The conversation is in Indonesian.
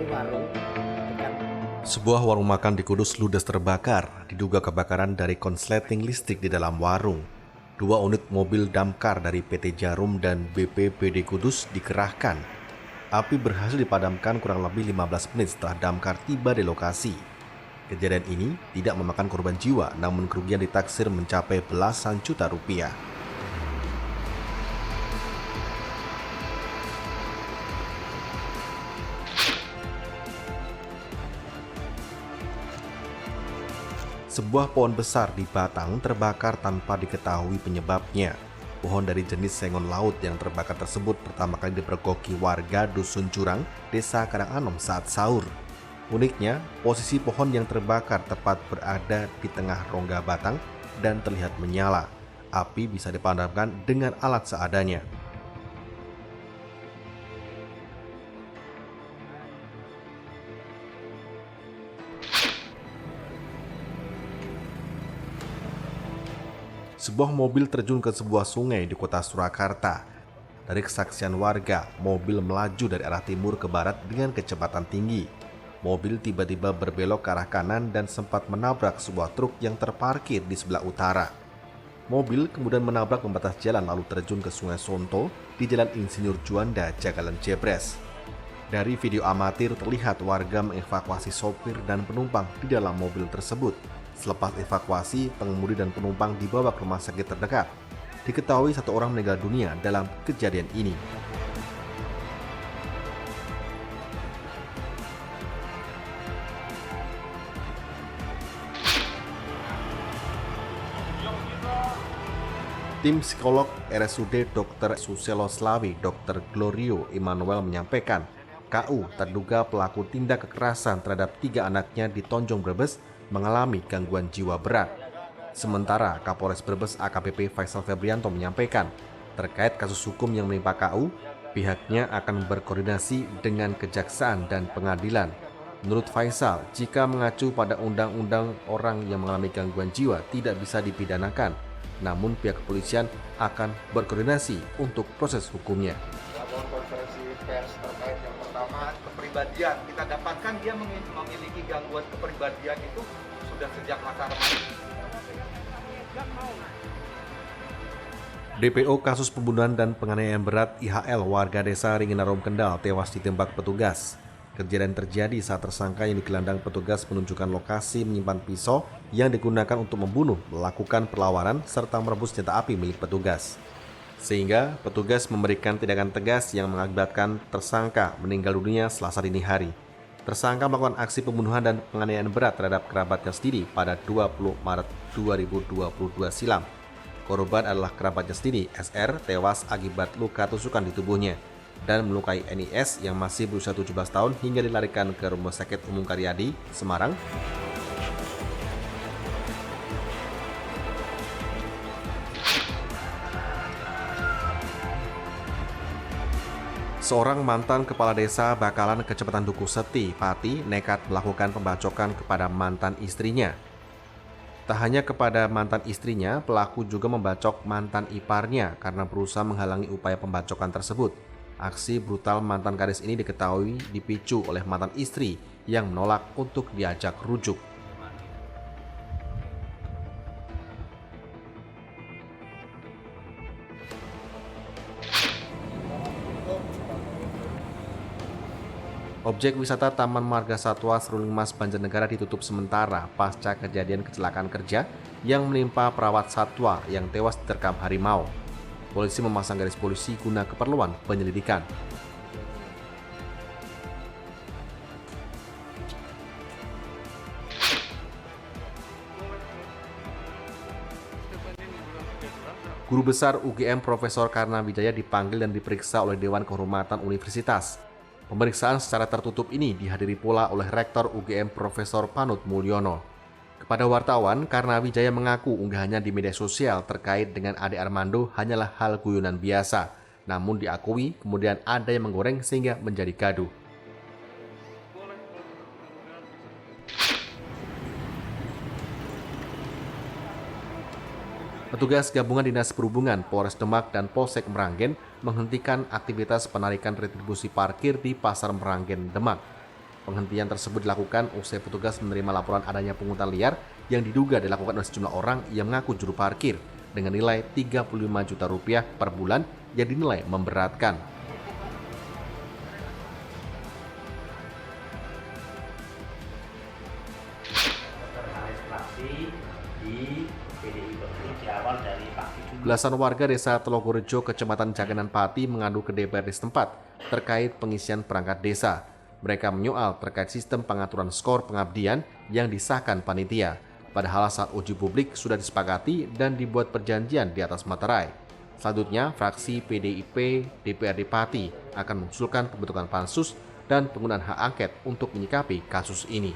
ini warung dekat. Sebuah warung makan di Kudus ludes terbakar, diduga kebakaran dari konsleting listrik di dalam warung. Dua unit mobil damkar dari PT Jarum dan BPBD Kudus dikerahkan. Api berhasil dipadamkan kurang lebih 15 menit setelah damkar tiba di lokasi. Kejadian ini tidak memakan korban jiwa, namun kerugian ditaksir mencapai belasan juta rupiah. Sebuah pohon besar di Batang terbakar tanpa diketahui penyebabnya. Pohon dari jenis sengon laut yang terbakar tersebut pertama kali dipergoki warga Dusun Curang, Desa Karanganom saat sahur. Uniknya, posisi pohon yang terbakar tepat berada di tengah rongga batang dan terlihat menyala. Api bisa dipadamkan dengan alat seadanya. Sebuah mobil terjun ke sebuah sungai di kota Surakarta. Dari kesaksian warga, mobil melaju dari arah timur ke barat dengan kecepatan tinggi. Mobil tiba-tiba berbelok ke arah kanan dan sempat menabrak sebuah truk yang terparkir di sebelah utara. Mobil kemudian menabrak pembatas jalan lalu terjun ke Sungai Sonto di Jalan Insinyur Juanda, Jagalan Jebres. Dari video amatir terlihat warga mengevakuasi sopir dan penumpang di dalam mobil tersebut. Selepas evakuasi, pengemudi dan penumpang dibawa ke rumah sakit terdekat. Diketahui satu orang meninggal dunia dalam kejadian ini. Tim psikolog RSUD Dr. Suselo Slawi, Dr. Glorio Immanuel menyampaikan, KU terduga pelaku tindak kekerasan terhadap 3 anaknya di Tonjong Brebes mengalami gangguan jiwa berat. Sementara Kapolres Brebes AKBP Faisal Febrianto menyampaikan, terkait kasus hukum yang menimpa KU, pihaknya akan berkoordinasi dengan kejaksaan dan pengadilan. Menurut Faisal, jika mengacu pada undang-undang orang yang mengalami gangguan jiwa tidak bisa dipidanakan, namun pihak kepolisian akan berkoordinasi untuk proses hukumnya. Dalam konferensi pers terkait yang pertama, kepribadian, kita dapatkan dia memiliki gangguan kepribadian itu sudah sejak masa remaja. DPO kasus pembunuhan dan penganiayaan berat IHL warga desa Ringinarom Kendal tewas ditembak petugas. Kejadian terjadi saat tersangka yang digelandang petugas menunjukkan lokasi menyimpan pisau yang digunakan untuk membunuh, melakukan perlawanan, serta merebut senjata api milik petugas. Sehingga petugas memberikan tindakan tegas yang mengakibatkan tersangka meninggal dunia Selasa dini hari. Tersangka melakukan aksi pembunuhan dan penganiayaan berat terhadap kerabatnya sendiri pada 20 Maret 2022 silam. Korban adalah kerabatnya sendiri, SR, tewas akibat luka tusukan di tubuhnya dan melukai NIS yang masih berusia 17 tahun hingga dilarikan ke Rumah Sakit Umum Karyadi, Semarang. Seorang mantan kepala desa Bakalan Kecamatan Duku Seti, Pati, nekat melakukan pembacokan kepada mantan istrinya. Tak hanya kepada mantan istrinya, pelaku juga membacok mantan iparnya karena berusaha menghalangi upaya pembacokan tersebut. Aksi brutal mantan kadis ini diketahui dipicu oleh mantan istri yang menolak untuk diajak rujuk. Objek wisata Taman Marga Satwa Seruling Mas Banjarnegara ditutup sementara pasca kejadian kecelakaan kerja yang menimpa perawat satwa yang tewas diterkam harimau. Polisi memasang garis polisi guna keperluan penyelidikan. Guru Besar UGM Profesor Karna Wijaya dipanggil dan diperiksa oleh Dewan Kehormatan Universitas. Pemeriksaan secara tertutup ini dihadiri pula oleh Rektor UGM Profesor Panut Mulyono. Kepada wartawan, Karna Wijaya mengaku unggahannya di media sosial terkait dengan Ade Armando hanyalah hal guyonan biasa. Namun diakui kemudian ada yang menggoreng sehingga menjadi gaduh. Petugas gabungan Dinas Perhubungan, Polres Demak, dan Polsek Meranggen menghentikan aktivitas penarikan retribusi parkir di Pasar Meranggen, Demak. Penghentian tersebut dilakukan usai petugas menerima laporan adanya pungutan liar yang diduga dilakukan oleh sejumlah orang yang mengaku juru parkir dengan nilai 35 juta rupiah per bulan yang dinilai memberatkan. Belasan warga desa Telogorejo, Kecamatan Janganan Pati mengadu ke DPRD setempat terkait pengisian perangkat desa. Mereka menyoal terkait sistem pengaturan skor pengabdian yang disahkan panitia. Padahal saat uji publik sudah disepakati dan dibuat perjanjian di atas materai. Selanjutnya, fraksi PDIP DPRD Pati akan mengusulkan pembentukan pansus dan penggunaan hak angket untuk menyikapi kasus ini.